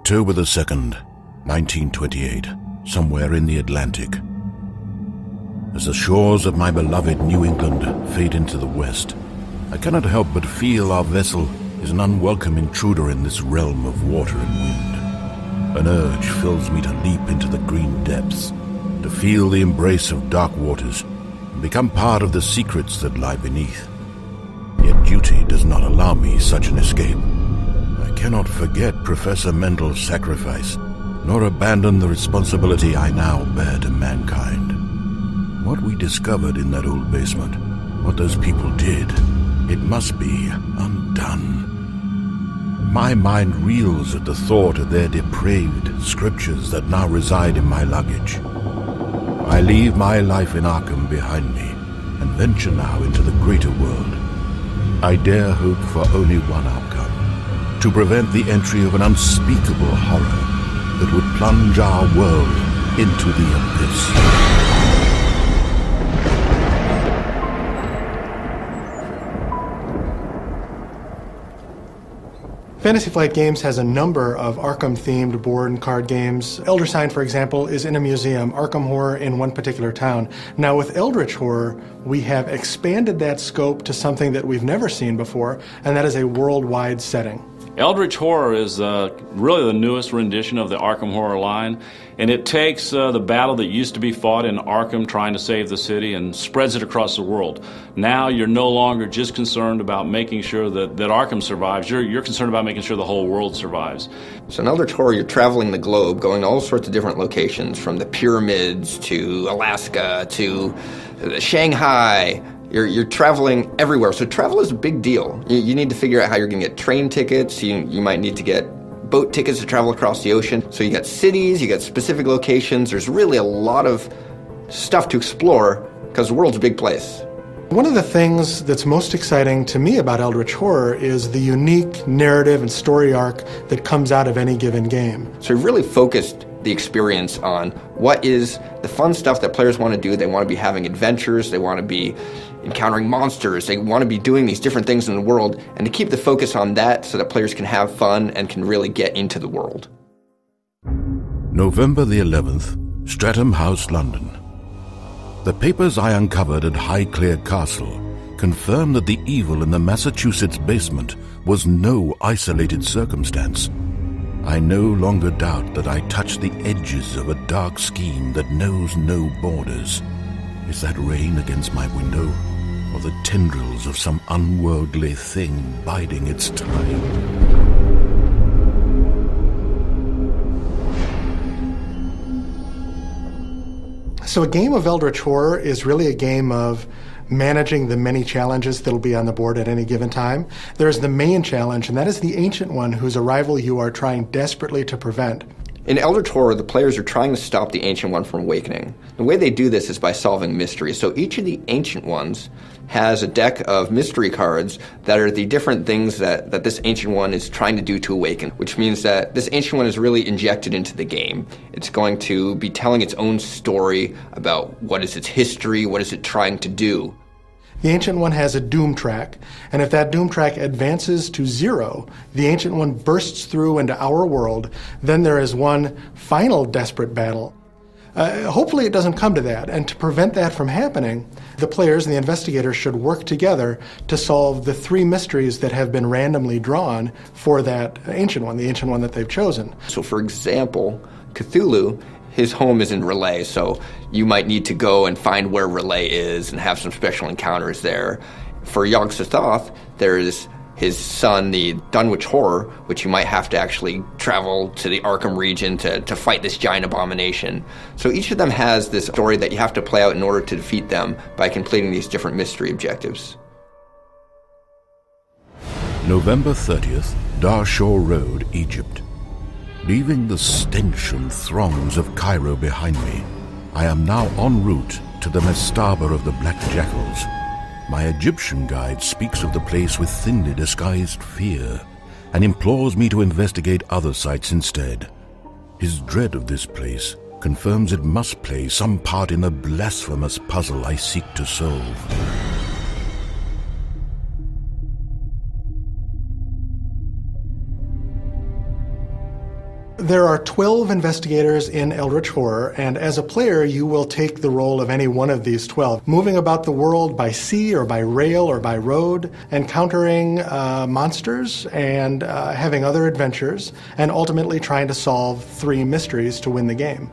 October the 2nd, 1928, somewhere in the Atlantic. As the shores of my beloved New England fade into the west, I cannot help but feel our vessel is an unwelcome intruder in this realm of water and wind. An urge fills me to leap into the green depths, to feel the embrace of dark waters, and become part of the secrets that lie beneath. Yet duty does not allow me such an escape. I cannot forget Professor Mendel's sacrifice, nor abandon the responsibility I now bear to mankind. What we discovered in that old basement, what those people did, it must be undone. My mind reels at the thought of their depraved scriptures that now reside in my luggage. I leave my life in Arkham behind me and venture now into the greater world. I dare hope for only one outcome, to prevent the entry of an unspeakable horror that would plunge our world into the abyss. Fantasy Flight Games has a number of Arkham-themed board and card games. Elder Sign, for example, is in a museum, Arkham Horror in one particular town. Now with Eldritch Horror, we have expanded that scope to something that we've never seen before, and that is a worldwide setting. Eldritch Horror is really the newest rendition of the Arkham Horror line, and it takes the battle that used to be fought in Arkham trying to save the city and spreads it across the world. Now you're no longer just concerned about making sure that Arkham survives, you're concerned about making sure the whole world survives. So in Eldritch Horror, you're traveling the globe, going to all sorts of different locations, from the pyramids to Alaska to Shanghai. You're traveling everywhere, so travel is a big deal. You need to figure out how you're going to get train tickets. You might need to get boat tickets to travel across the ocean. So you got cities, you got specific locations. There's really a lot of stuff to explore because the world's a big place. One of the things that's most exciting to me about Eldritch Horror is the unique narrative and story arc that comes out of any given game. So we've really focused the experience on what is the fun stuff that players want to do. They want to be having adventures, they want to be encountering monsters, they want to be doing these different things in the world, and to keep the focus on that so that players can have fun and can really get into the world. November the 11th, Streatham House, London. The papers I uncovered at Highclere Castle confirm that the evil in the Massachusetts basement was no isolated circumstance. I no longer doubt that I touched the edges of a dark scheme that knows no borders. Is that rain against my window, or the tendrils of some unworldly thing biding its time? So a game of Eldritch Horror is really a game of managing the many challenges that'll be on the board at any given time. There's the main challenge, and that is the Ancient One, whose arrival you are trying desperately to prevent. In Eldritch Horror, the players are trying to stop the Ancient One from awakening. The way they do this is by solving mysteries. So each of the Ancient Ones has a deck of mystery cards that are the different things that this Ancient One is trying to do to awaken, which means that this Ancient One is really injected into the game. It's going to be telling its own story about what is its history, what is it trying to do. The Ancient One has a doom track, and if that doom track advances to 0, the Ancient One bursts through into our world. Then there is one final desperate battle. Hopefully it doesn't come to that, and to prevent that from happening, the players and the investigators should work together to solve the 3 mysteries that have been randomly drawn for that Ancient One, the Ancient One that they've chosen. So for example, Cthulhu, his home is in Relay, so you might need to go and find where Relay is and have some special encounters there. For Yog-Sothoth, there's his son, the Dunwich Horror, which you might have to actually travel to the Arkham region to fight this giant abomination. So each of them has this story that you have to play out in order to defeat them by completing these different mystery objectives. November 30th, Darshaw Road, Egypt. Leaving the stench and throngs of Cairo behind me, I am now en route to the mastaba of the Black Jackals. My Egyptian guide speaks of the place with thinly disguised fear and implores me to investigate other sites instead. His dread of this place confirms it must play some part in the blasphemous puzzle I seek to solve. There are 12 investigators in Eldritch Horror, and as a player, you will take the role of any one of these 12, moving about the world by sea or by rail or by road, encountering monsters and having other adventures, and ultimately trying to solve 3 mysteries to win the game.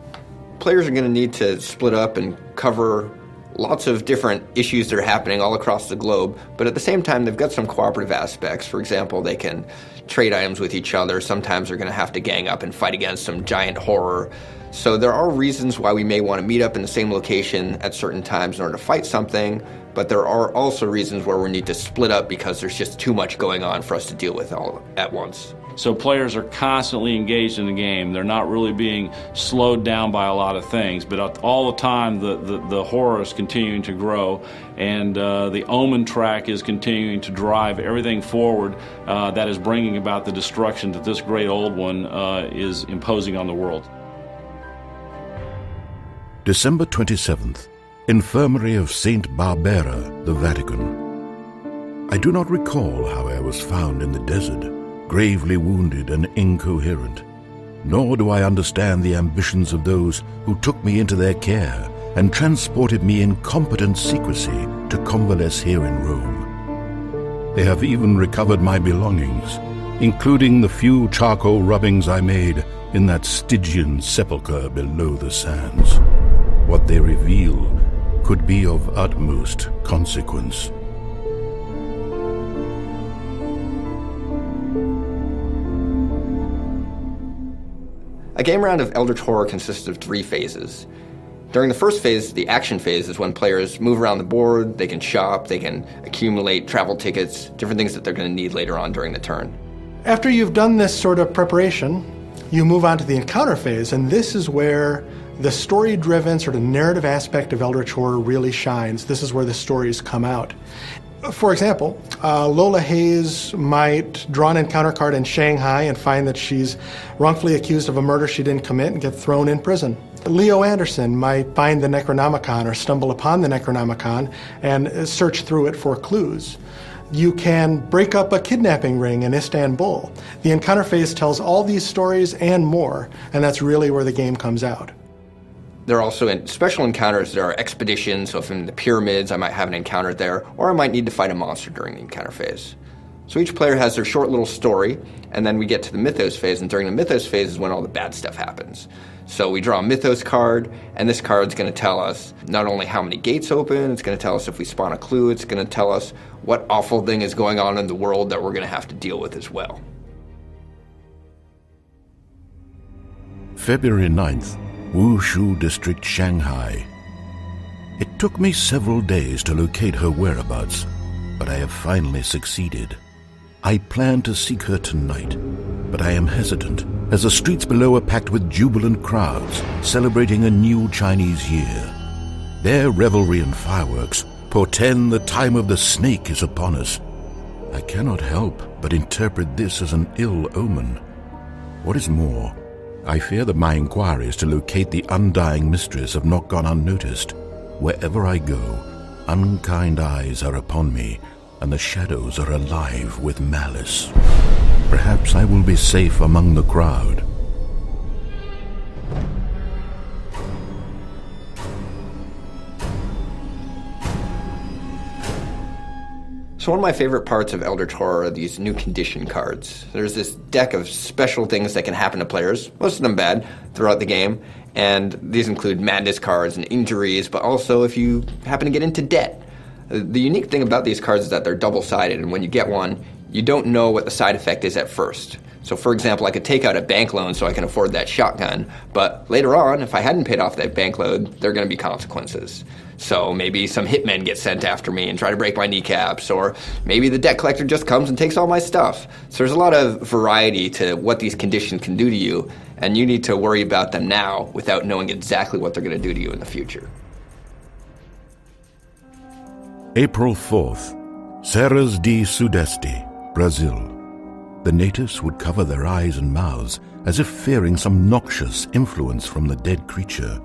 Players are going to need to split up and cover lots of different issues that are happening all across the globe, but at the same time, they've got some cooperative aspects. For example, they can trade items with each other. Sometimes they're going to have to gang up and fight against some giant horror. So there are reasons why we may want to meet up in the same location at certain times in order to fight something, but there are also reasons where we need to split up because there's just too much going on for us to deal with all at once. So players are constantly engaged in the game. They're not really being slowed down by a lot of things, but all the time the horror is continuing to grow, and the omen track is continuing to drive everything forward that is bringing about the destruction that this great old one is imposing on the world. December 27th, Infirmary of Saint Barbara, the Vatican. I do not recall how I was found in the desert, gravely wounded and incoherent, nor do I understand the ambitions of those who took me into their care and transported me in competent secrecy to convalesce here in Rome. They have even recovered my belongings, including the few charcoal rubbings I made in that Stygian sepulchre below the sands. What they reveal could be of utmost consequence. A game round of Eldritch Horror consists of 3 phases. During the first phase, the action phase, is when players move around the board, they can shop, they can accumulate travel tickets, different things that they're going to need later on during the turn. After you've done this sort of preparation, you move on to the encounter phase, and this is where the story-driven sort of narrative aspect of Eldritch Horror really shines. This is where the stories come out. For example, Lola Hayes might draw an encounter card in Shanghai and find that she's wrongfully accused of a murder she didn't commit and get thrown in prison. Leo Anderson might find the Necronomicon or stumble upon the Necronomicon and search through it for clues. You can break up a kidnapping ring in Istanbul. The encounter phase tells all these stories and more, and that's really where the game comes out. There are also special encounters. There are expeditions, so if I'm in the pyramids, I might have an encounter there, or I might need to fight a monster during the encounter phase. So each player has their short little story, and then we get to the Mythos phase, and during the Mythos phase is when all the bad stuff happens. So we draw a Mythos card, and this card's going to tell us not only how many gates open, it's going to tell us if we spawn a clue, it's going to tell us what awful thing is going on in the world that we're going to have to deal with as well. February 9th, Wushu District, Shanghai. It took me several days to locate her whereabouts, but I have finally succeeded. I plan to seek her tonight, but I am hesitant as the streets below are packed with jubilant crowds celebrating a new Chinese year. Their revelry and fireworks portend the time of the snake is upon us. I cannot help but interpret this as an ill omen. What is more, I fear that my inquiries to locate the undying mistress have not gone unnoticed. Wherever I go, unkind eyes are upon me, and the shadows are alive with malice. Perhaps I will be safe among the crowd. So one of my favorite parts of Eldritch Horror are these new condition cards. There's this deck of special things that can happen to players, most of them bad, throughout the game. And these include madness cards and injuries, but also if you happen to get into debt. The unique thing about these cards is that they're double-sided, and when you get one, you don't know what the side effect is at first. So for example, I could take out a bank loan so I can afford that shotgun, but later on, if I hadn't paid off that bank loan, there are going to be consequences. So maybe some hitmen get sent after me and try to break my kneecaps, or maybe the debt collector just comes and takes all my stuff. So there's a lot of variety to what these conditions can do to you, and you need to worry about them now without knowing exactly what they're going to do to you in the future. April 4th, Serras de Sudeste, Brazil. The natives would cover their eyes and mouths as if fearing some noxious influence from the dead creature.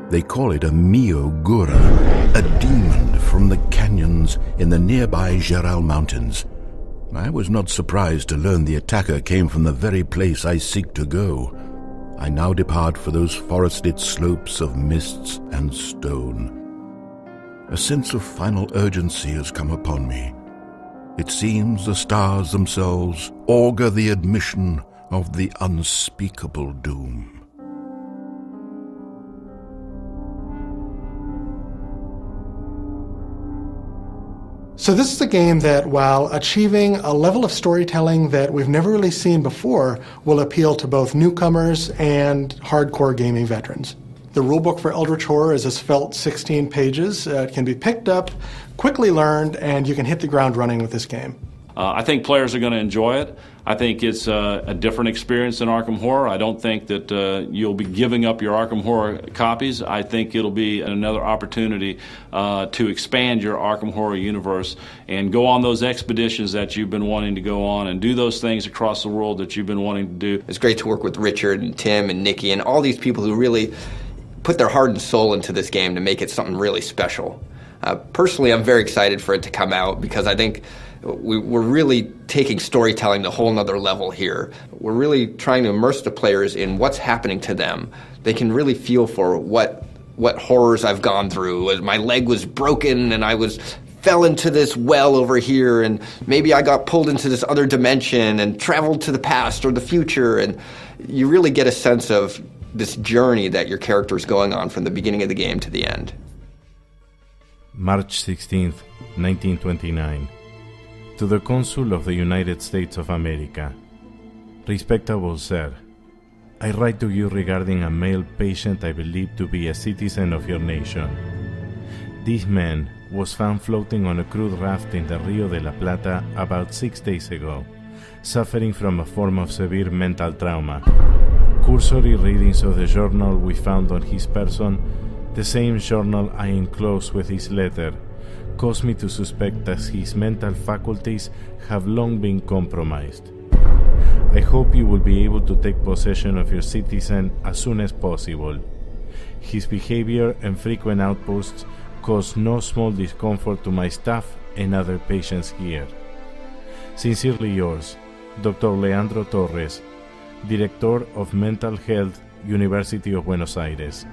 They call it a Mio-Gura, a demon from the canyons in the nearby Geral Mountains. I was not surprised to learn the attacker came from the very place I seek to go. I now depart for those forested slopes of mists and stone. A sense of final urgency has come upon me. It seems the stars themselves augur the admission of the unspeakable doom. So this is a game that, while achieving a level of storytelling that we've never really seen before, will appeal to both newcomers and hardcore gaming veterans. The rulebook for Eldritch Horror is a svelte 16 pages. It can be picked up, quickly learned, and you can hit the ground running with this game. I think players are going to enjoy it. I think it's a different experience than Arkham Horror. I don't think that you'll be giving up your Arkham Horror copies. I think it'll be another opportunity to expand your Arkham Horror universe and go on those expeditions that you've been wanting to go on and do those things across the world that you've been wanting to do. It's great to work with Richard and Tim and Nikki and all these people who really put their heart and soul into this game to make it something really special. Personally, I'm very excited for it to come out because I think we're really taking storytelling to a whole nother level here. We're really trying to immerse the players in what's happening to them. They can really feel for what horrors I've gone through. My leg was broken and I fell into this well over here, and maybe I got pulled into this other dimension and traveled to the past or the future, and you really get a sense of this journey that your character is going on from the beginning of the game to the end. March 16th, 1929. To the Consul of the United States of America. Respectable Sir, I write to you regarding a male patient I believe to be a citizen of your nation. This man was found floating on a crude raft in the Rio de la Plata about 6 days ago, suffering from a form of severe mental trauma. Cursory readings of the journal we found on his person, the same journal I enclosed with his letter, caused me to suspect that his mental faculties have long been compromised. I hope you will be able to take possession of your citizen as soon as possible. His behavior and frequent outbursts cause no small discomfort to my staff and other patients here. Sincerely yours, Dr. Leandro Torres, Director of Mental Health, University of Buenos Aires.